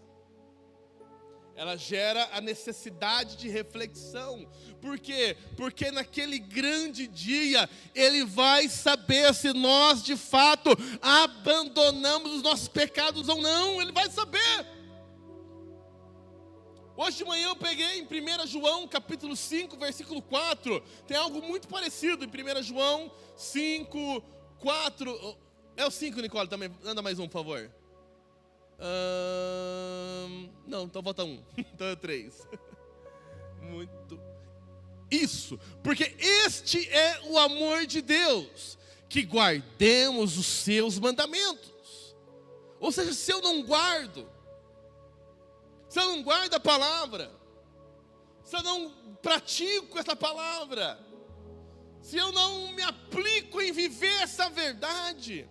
Ela gera a necessidade de reflexão. Por quê? Porque naquele grande dia, Ele vai saber se nós de fato abandonamos os nossos pecados ou não. Ele vai saber. Hoje de manhã eu peguei em 1 João capítulo 5, versículo 4. Tem algo muito parecido em 1 João 5, 4. É o 5, Nicole, também. Anda mais um, por favor. Não, então volta um. Então é 3. Muito. Isso, porque este é o amor de Deus, que guardemos os seus mandamentos. Ou seja, se eu não guardo a palavra, se eu não pratico essa palavra, se eu não me aplico em viver essa verdade,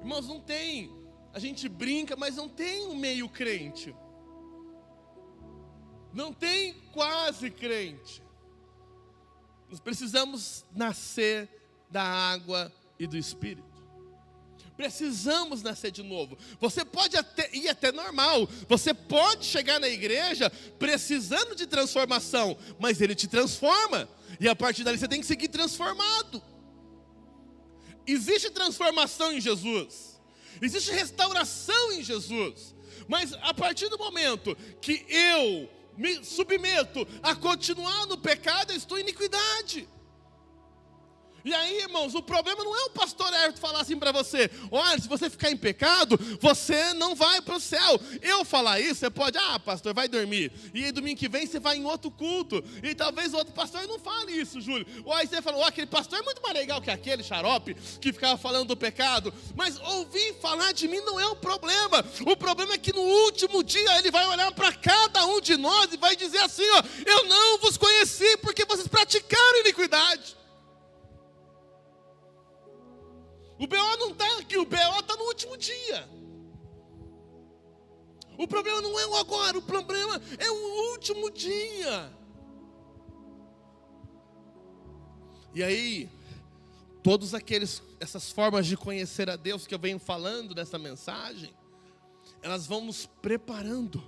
irmãos, não tem. A gente brinca, mas não tem um meio crente. Não tem quase crente. Nós precisamos nascer da água e do Espírito. Precisamos nascer de novo. Você pode ir até normal. Você pode chegar na igreja precisando de transformação, mas Ele te transforma. E a partir dali você tem que seguir transformado. Existe transformação em Jesus. Existe restauração em Jesus. Mas a partir do momento que eu me submeto a continuar no pecado, eu estou em iniquidade. E aí, irmãos, o problema não é o pastor Everton falar assim para você: olha, se você ficar em pecado, você não vai para o céu. Eu falar isso, você pode, pastor, vai dormir. E aí, domingo que vem, você vai em outro culto. E talvez o outro pastor não fale isso, Júlio. Ou aí você fala, aquele pastor é muito mais legal que aquele xarope que ficava falando do pecado. Mas ouvir falar de mim não é o problema. O problema é que no último dia ele vai olhar para cada um de nós e vai dizer assim, eu não vos conheci porque vocês praticaram iniquidade. O BO não está aqui, o BO está no último dia. O problema não é o agora, o problema é o último dia. E aí, essas formas de conhecer a Deus que eu venho falando nessa mensagem, elas vão nos preparando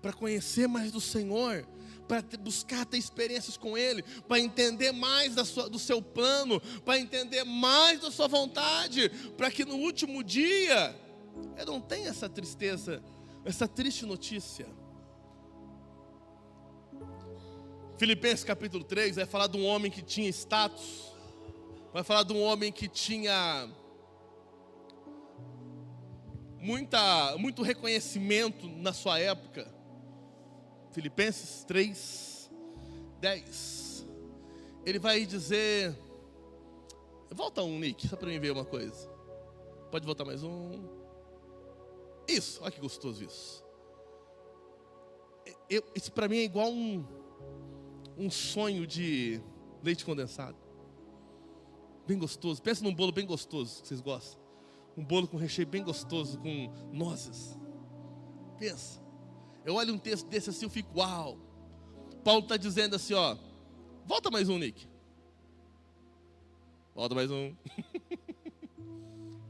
para conhecer mais do Senhor, para buscar ter experiências com Ele, para entender mais do seu plano, para entender mais da sua vontade, para que no último dia eu não tenha essa tristeza, essa triste notícia. Filipenses capítulo 3 vai falar de um homem que tinha status, vai falar de um homem que tinha muito reconhecimento na sua época. Filipenses 3, 10. Ele vai dizer... Volta um, Nick, só para mim ver uma coisa. Pode voltar mais um. Isso, olha que gostoso isso. Isso para mim é igual um sonho de leite condensado. Bem gostoso. Pensa num bolo bem gostoso que vocês gostam. Um bolo com recheio bem gostoso, com nozes. Pensa. Eu olho um texto desse assim, eu fico, uau. Paulo está dizendo assim, ó. Volta mais um, Nick. Volta mais um.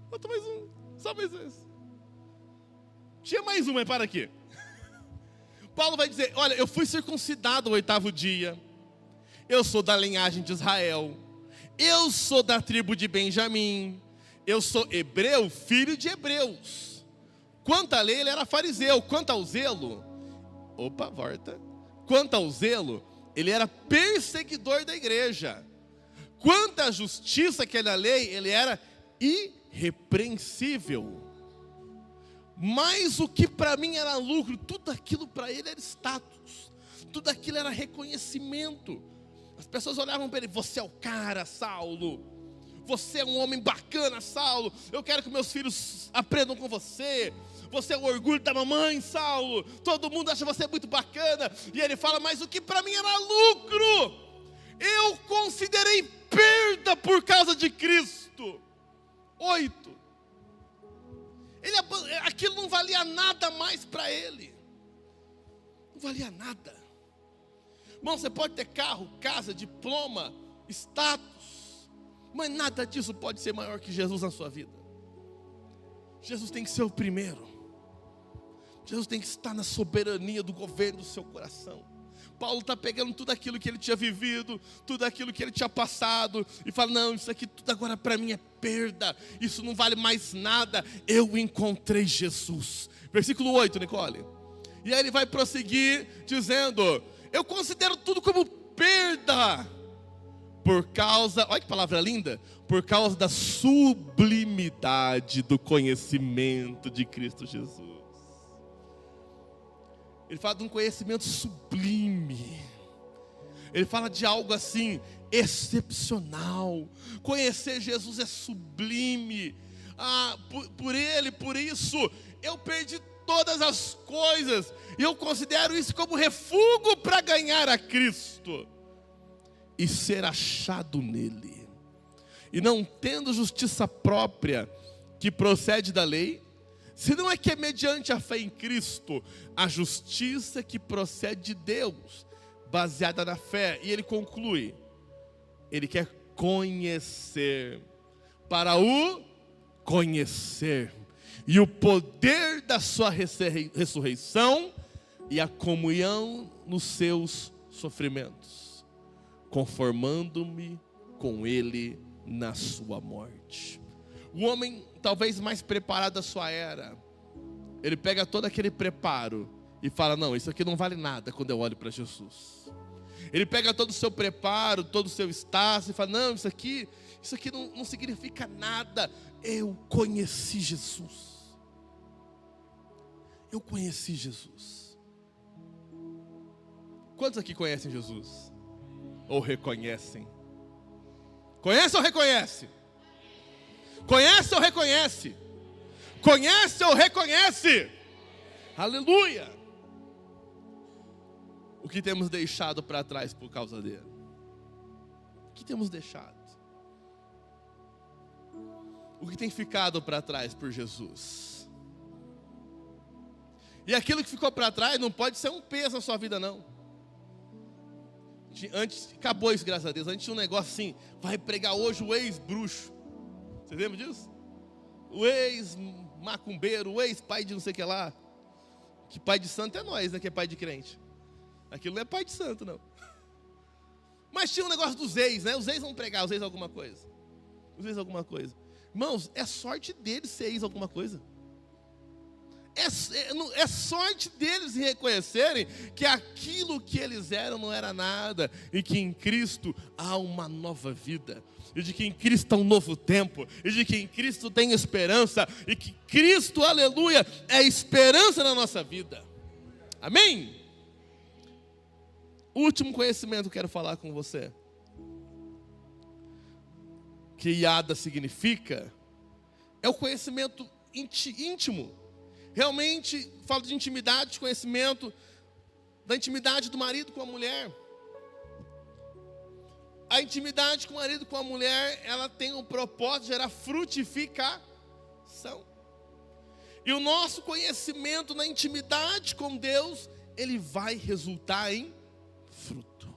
Volta mais um. Só mais esse. Tinha mais um, mas para aqui. Paulo vai dizer, olha, eu fui circuncidado o 8º dia. Eu sou da linhagem de Israel. Eu sou da tribo de Benjamim. Eu sou hebreu, filho de hebreus. Quanto à lei, ele era fariseu. Quanto ao zelo, volta. Quanto ao zelo, ele era perseguidor da igreja. Quanto à justiça que é na lei, ele era irrepreensível. Mas o que para mim era lucro, tudo aquilo para ele era status. Tudo aquilo era reconhecimento. As pessoas olhavam para ele, você é o cara, Saulo. Você é um homem bacana, Saulo. Eu quero que meus filhos aprendam com você. Você é o orgulho da mamãe, Saulo. Todo mundo acha você muito bacana. E ele fala, mas o que para mim era lucro, eu considerei perda por causa de Cristo. 8. Aquilo não valia nada mais para ele. Não valia nada. Irmão, você pode ter carro, casa, diploma, status, mas nada disso pode ser maior que Jesus na sua vida. Jesus tem que ser o primeiro. Jesus tem que estar na soberania do governo do seu coração. Paulo está pegando tudo aquilo que ele tinha vivido, tudo aquilo que ele tinha passado, e fala, não, isso aqui tudo agora para mim é perda, isso não vale mais nada, eu encontrei Jesus. Versículo 8, Nicole. E aí ele vai prosseguir dizendo, eu considero tudo como perda, por causa, olha que palavra linda, por causa da sublimidade do conhecimento de Cristo Jesus. Ele fala de um conhecimento sublime. Ele fala de algo assim, excepcional. Conhecer Jesus é sublime. Por isso, eu perdi todas as coisas. E eu considero isso como refúgio para ganhar a Cristo. E ser achado nele. E não tendo justiça própria, que procede da lei, se não é que é mediante a fé em Cristo, a justiça que procede de Deus, baseada na fé. E ele conclui, ele quer conhecer, para o conhecer, e o poder da sua ressurreição, e a comunhão nos seus sofrimentos, conformando-me com ele na sua morte. O homem talvez mais preparado da sua era, ele pega todo aquele preparo e fala, não, isso aqui não vale nada quando eu olho para Jesus. Ele pega todo o seu preparo, todo o seu status e fala, não, isso aqui não significa nada. Eu conheci Jesus. Eu conheci Jesus. Quantos aqui conhecem Jesus? Ou reconhecem? Conhece ou reconhece? Conhece ou reconhece? Conhece ou reconhece? Aleluia! O que temos deixado para trás por causa dele? O que temos deixado? o que tem ficado para trás por Jesus. E aquilo que ficou para trás não pode ser um peso na sua vida, não. Antes, acabou isso, graças a Deus. Antes tinha um negócio assim, vai pregar hoje o ex-bruxo. Você lembra disso? O ex-macumbeiro, o ex-pai de não sei o que lá. Que pai de santo é nós, né? Que é pai de crente. Aquilo não é pai de santo, não. Mas tinha um negócio dos ex, né? Os ex vão pregar, os ex alguma coisa. Os ex alguma coisa. Irmãos, é sorte deles ser ex alguma coisa. É sorte deles reconhecerem que aquilo que eles eram não era nada. E que em Cristo há uma nova vida. E de que em Cristo há um novo tempo. E de que em Cristo tem esperança. E que Cristo, aleluia, é esperança na nossa vida. Amém? O último conhecimento que eu quero falar com você. Que Iada significa. É o conhecimento íntimo. Realmente, falo de intimidade, de conhecimento, da intimidade do marido com a mulher. A intimidade com o marido com a mulher, ela tem um propósito de gerar frutificação. E o nosso conhecimento na intimidade com Deus, ele vai resultar em fruto.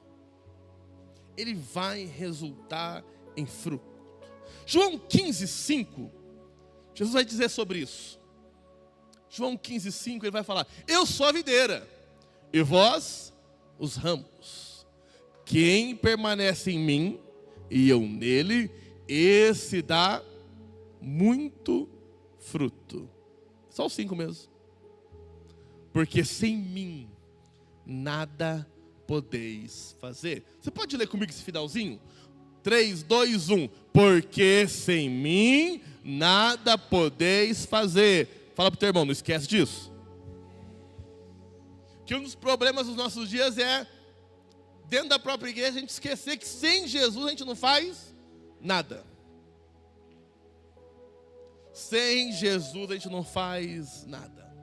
Ele vai resultar em fruto. João 15:5, Jesus vai dizer sobre isso. João 15:5, ele vai falar: eu sou a videira, e vós os ramos. Quem permanece em mim, e eu nele, esse dá muito fruto. Só os 5 mesmo. Porque sem mim, nada podeis fazer. Você pode ler comigo esse finalzinho? 3, 2, 1. Porque sem mim, nada podeis fazer. Fala para o teu irmão, não esquece disso. Que um dos problemas dos nossos dias é, dentro da própria igreja, a gente esquecer que sem Jesus a gente não faz nada. Sem Jesus a gente não faz nada.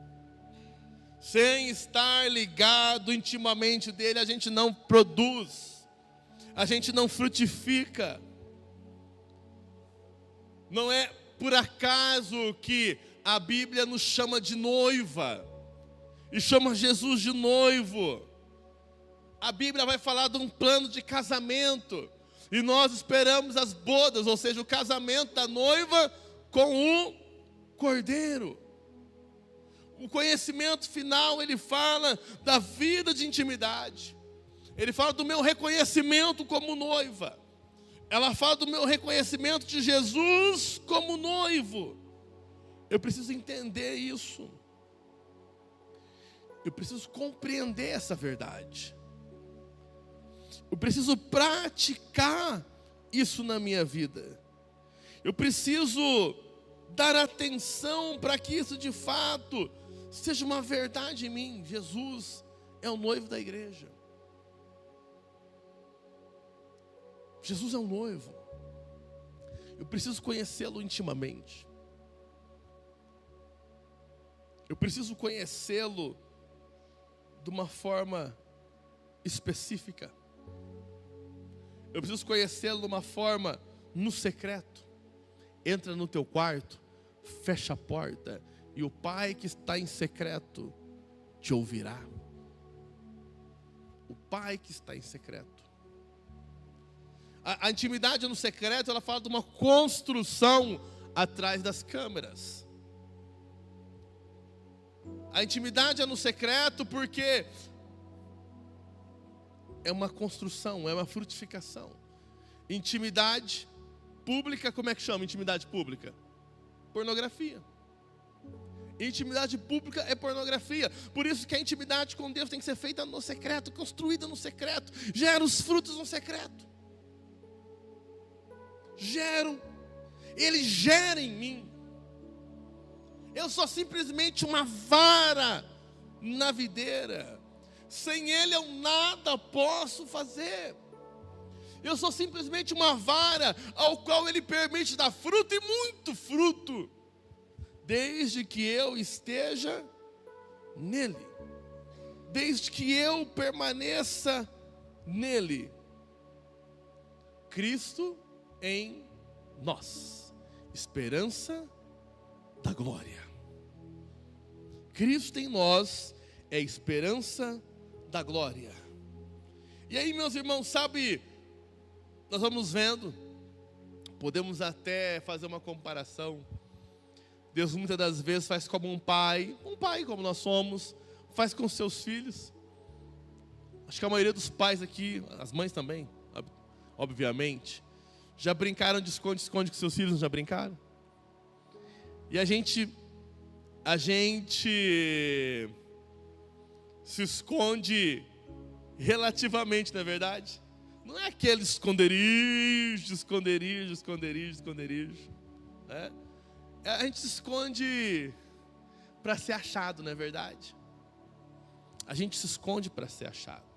Sem estar ligado intimamente dele, a gente não produz. A gente não frutifica. Não é por acaso que a Bíblia nos chama de noiva e chama Jesus de noivo. A Bíblia vai falar de um plano de casamento e nós esperamos as bodas, ou seja, o casamento da noiva com o cordeiro. O conhecimento final, ele fala da vida de intimidade. Ele fala do meu reconhecimento como noiva. Ela fala do meu reconhecimento de Jesus como noivo. Eu preciso entender isso. Eu preciso compreender essa verdade. Eu preciso praticar isso na minha vida. Eu preciso dar atenção para que isso de fato seja uma verdade em mim. Jesus é o noivo da igreja. Jesus é um noivo. Eu preciso conhecê-lo intimamente. Eu preciso conhecê-lo de uma forma específica. Eu preciso conhecê-lo de uma forma no secreto. Entra no teu quarto, fecha a porta, e o Pai que está em secreto te ouvirá. O Pai que está em secreto. A intimidade no secreto, ela fala de uma construção atrás das câmeras. A intimidade é no secreto porque é uma construção, é uma frutificação. Intimidade pública, como é que chama intimidade pública? Pornografia. Intimidade pública é pornografia. Por isso que a intimidade com Deus tem que ser feita no secreto, construída no secreto. Gera os frutos no secreto. Ele gera em mim. Eu sou simplesmente uma vara na videira. Sem ele eu nada posso fazer. Eu sou simplesmente uma vara ao qual ele permite dar fruto e muito fruto, desde que eu esteja nele, desde que eu permaneça nele. Cristo em nós. esperança da glória. Cristo em nós é esperança da glória. E aí, meus irmãos, sabe, nós vamos vendo, podemos até fazer uma comparação. Deus muitas das vezes faz como um pai como nós somos, faz com seus filhos. Acho que a maioria dos pais aqui, as mães também, obviamente, já brincaram de esconde-esconde com seus filhos, não já brincaram? E a gente se esconde relativamente, não é verdade? Não é aquele esconderijo, né? A gente se esconde para ser achado, não é verdade? A gente se esconde para ser achado.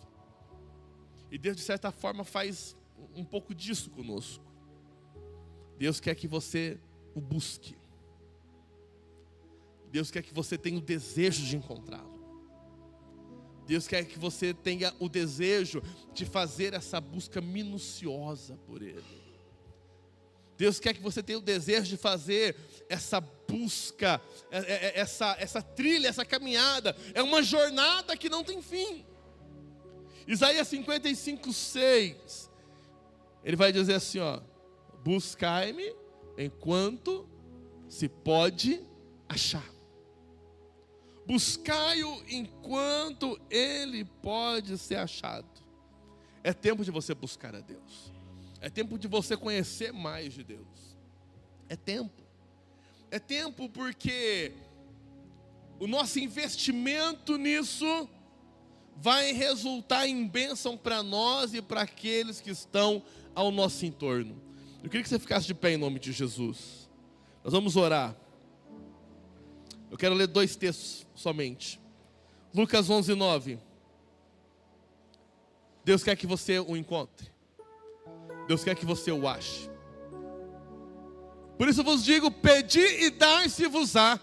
E Deus, de certa forma, faz um pouco disso conosco. Deus quer que você o busque. Deus quer que você tenha o desejo de encontrá-lo. Deus quer que você tenha o desejo de fazer essa busca minuciosa por Ele. Deus quer que você tenha o desejo de fazer essa busca, essa trilha, essa caminhada. É uma jornada que não tem fim. Isaías 55:6, ele vai dizer assim, ó: buscai-me enquanto se pode achar. Buscai-o enquanto ele pode ser achado. É tempo de você buscar a Deus. É tempo de você conhecer mais de Deus. É tempo. É tempo porque o nosso investimento nisso vai resultar em bênção para nós e para aqueles que estão ao nosso entorno. Eu queria que você ficasse de pé em nome de Jesus. Nós vamos orar. Eu quero ler 2 textos somente. Lucas 11:9. Deus quer que você o encontre. Deus quer que você o ache. Por isso eu vos digo: pedi e dar-se-vos-á.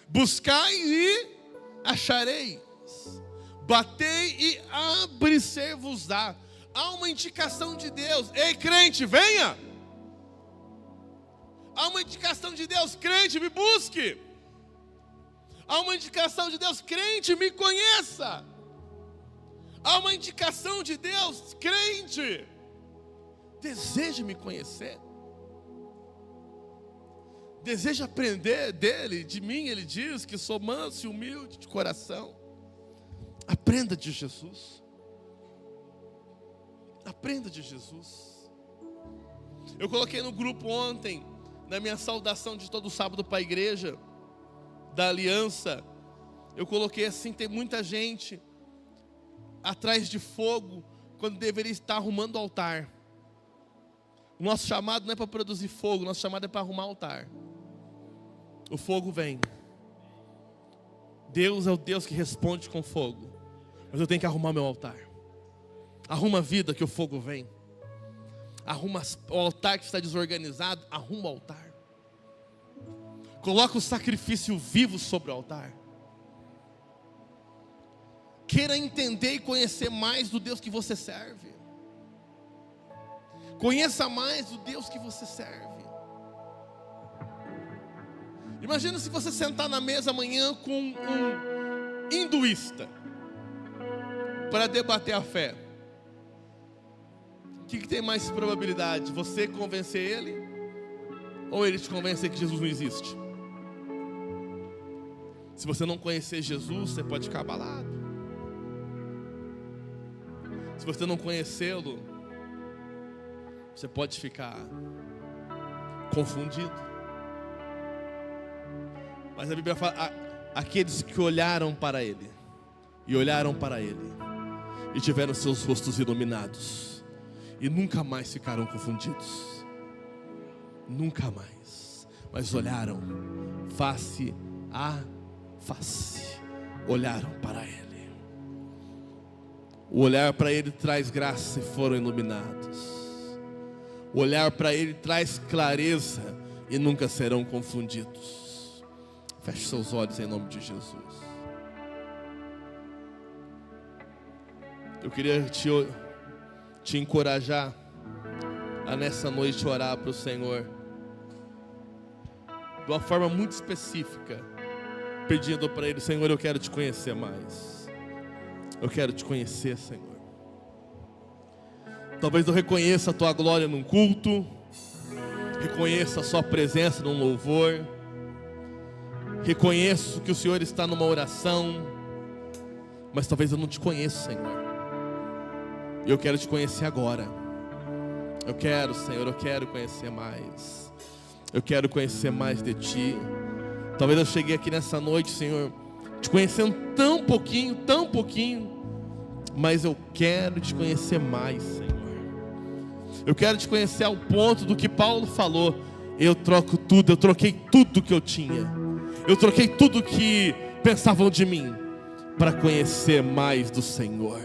Buscai e achareis. Batei e abre-se-vos-á. Há uma indicação de Deus. Ei, crente, venha. Há uma indicação de Deus. Crente, me busque. Há uma indicação de Deus. Crente, me conheça. Há uma indicação de Deus. Crente, deseja me conhecer. Deseja aprender dele, de mim. Ele diz que sou manso e humilde de coração. Aprenda de Jesus. Aprenda de Jesus. Eu coloquei no grupo ontem, na minha saudação de todo sábado para a igreja, da aliança, eu coloquei assim: tem muita gente atrás de fogo, quando deveria estar arrumando o altar. O nosso chamado não é para produzir fogo, o nosso chamado é para arrumar o altar. O fogo vem. Deus é o Deus que responde com fogo. Mas eu tenho que arrumar meu altar. Arruma a vida que o fogo vem. Arruma o altar que está desorganizado. Arruma o altar. Coloca o sacrifício vivo sobre o altar. Queira entender e conhecer mais do Deus que você serve. Conheça mais do Deus que você serve. Imagina se você sentar na mesa amanhã com um hinduísta para debater a fé. O que tem mais probabilidade? Você convencer ele ou ele te convencer que Jesus não existe? Se você não conhecer Jesus, você pode ficar abalado. Se você não conhecê-lo, você pode ficar confundido. Mas a Bíblia fala: aqueles que olharam para ele, e olharam para ele, e tiveram seus rostos iluminados, e nunca mais ficaram confundidos. Nunca mais. Mas olharam face a face. Olharam para ele. O olhar para ele traz graça e foram iluminados. O olhar para ele traz clareza e nunca serão confundidos. Feche seus olhos em nome de Jesus. Eu queria te encorajar a nessa noite orar para o Senhor. de uma forma muito específica, pedindo para Ele: Senhor, eu quero te conhecer mais. Eu quero te conhecer, Senhor. Talvez eu reconheça a tua glória num culto, reconheça a sua presença num louvor, reconheço que o Senhor está numa oração, mas talvez eu não te conheça, Senhor. E eu quero te conhecer agora. Eu quero, Senhor, eu quero conhecer mais. Eu quero conhecer mais de Ti. Talvez eu cheguei aqui nessa noite, Senhor, te conhecendo tão pouquinho, mas eu quero te conhecer mais, Senhor. Eu quero te conhecer ao ponto do que Paulo falou: eu troco tudo, eu troquei tudo que eu tinha, eu troquei tudo que pensavam de mim, para conhecer mais do Senhor,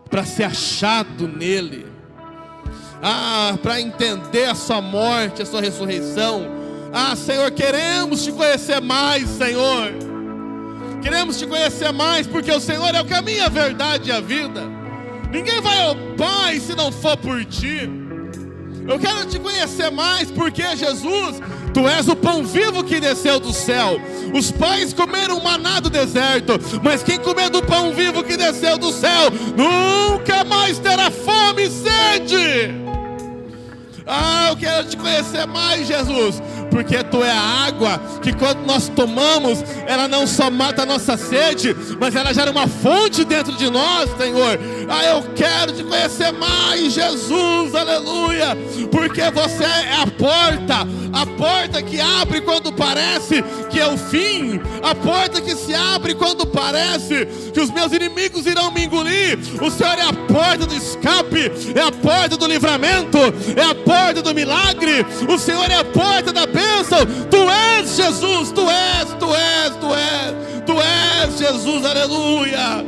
para ser achado nele, para entender a sua morte, a sua ressurreição. Senhor, queremos te conhecer mais, Senhor. Queremos te conhecer mais, porque o Senhor é o caminho, a verdade e a vida. Ninguém vai ao Pai se não for por Ti. Eu quero te conhecer mais, porque Jesus, Tu és o pão vivo que desceu do céu. Os pais comeram maná do deserto, mas quem comer do pão vivo que desceu do céu nunca mais terá fome e sede. Eu quero te conhecer mais, Jesus, porque Tu é a água que quando nós tomamos, ela não só mata a nossa sede, mas ela gera uma fonte dentro de nós, Senhor. Eu quero te conhecer mais, Jesus, aleluia, porque Você é a porta que abre quando parece que é o fim, a porta que se abre quando parece que os meus inimigos irão me engolir. O Senhor é a porta do escape, é a porta do livramento, é a porta do milagre. O Senhor é a porta da bênção. Tu és Jesus, Tu és Jesus, aleluia.